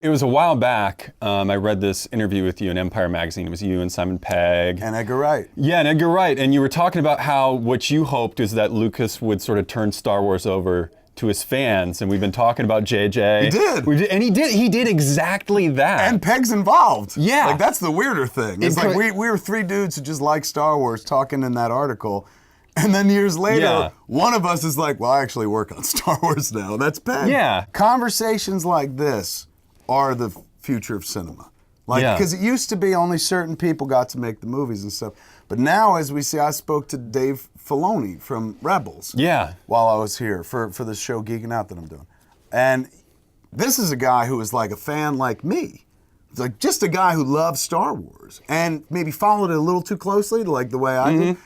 It was a while back. I read this interview with you in Empire Magazine. It was you and Simon Pegg. And Edgar Wright. Yeah, and Edgar Wright. And you were talking about how what you hoped is that Lucas would sort of turn Star Wars over to his fans. And we've been talking about JJ. He did. And he did exactly that. And Pegg's involved. Yeah. Like, that's the weirder thing. It's like we were three dudes who just like Star Wars talking in that article. And then years later, one of us is like, well, I actually work on Star Wars now. That's Pegg. Yeah. Conversations like this are the future of cinema. Because it used to be only certain people got to make the movies and stuff. But now, as we see, I spoke to Dave Filoni from Rebels while I was here for the show Geeking Out that I'm doing. And this is a guy who is like a fan like me. It's like just a guy who loves Star Wars and maybe followed it a little too closely, like the way I did.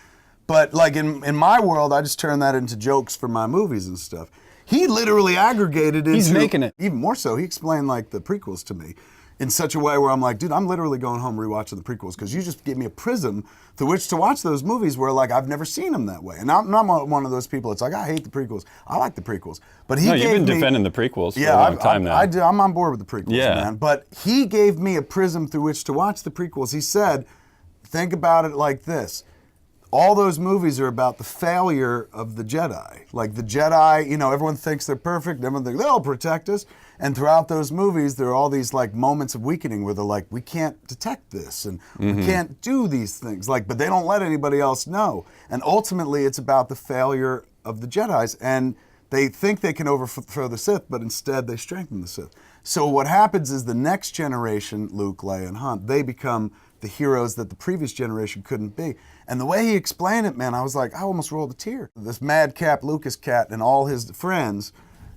But like in my world, I just turn that into jokes for my movies and stuff. He literally aggregated into... He's making it. Even more so, he explained like the prequels to me in such a way where I'm like, dude, I'm literally going home rewatching the prequels because you just gave me a prism through which to watch those movies where like I've never seen them that way. And I'm not one of those people. It's like, I hate the prequels. I like the prequels. But you've been defending the prequels for a long time now. I'm on board with the prequels, man. But he gave me a prism through which to watch the prequels. He said, think about it like this. All those movies are about the failure of the Jedi. Like the Jedi, everyone thinks they're perfect, everyone thinks they'll protect us. And throughout those movies, there are all these like moments of weakening where they're like, we can't detect this and we can't do these things. But they don't let anybody else know. And ultimately, it's about the failure of the Jedis. And they think they can overthrow the Sith, but instead they strengthen the Sith. So what happens is the next generation, Luke, Leia, and Han, they become the heroes that the previous generation couldn't be. And the way he explained it, man, I was like, I almost rolled a tear. This madcap Lucas cat and all his friends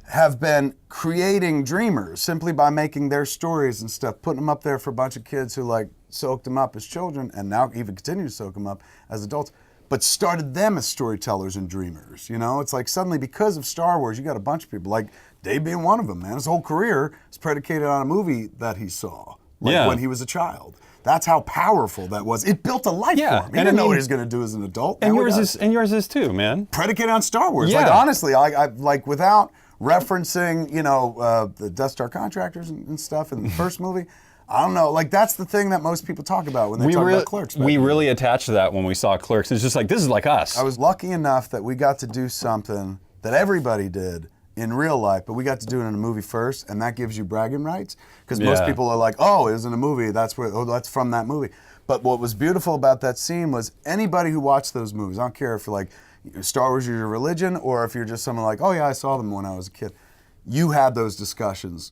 have been creating dreamers simply by making their stories and stuff, putting them up there for a bunch of kids who like soaked them up as children and now even continue to soak them up as adults, but started them as storytellers and dreamers. It's like suddenly because of Star Wars, you got a bunch of people, like Dave being one of them, man. His whole career is predicated on a movie that he saw when he was a child. That's how powerful that was. It built a life for him. He didn't know what he was going to do as an adult. And yours is too, man. Predicated on Star Wars. Like honestly, I like without referencing, the Death Star contractors and stuff in the first movie. I don't know. Like that's the thing that most people talk about when they talk about Clerks. We really attached to that when we saw Clerks. It's just like, this is like us. I was lucky enough that we got to do something that everybody did in real life, but we got to do it in a movie first, and that gives you bragging rights. Because most people are like, oh, it was in a movie, that's from that movie. But what was beautiful about that scene was anybody who watched those movies, I don't care if you're like, Star Wars is your religion, or if you're just someone like, oh yeah, I saw them when I was a kid, you had those discussions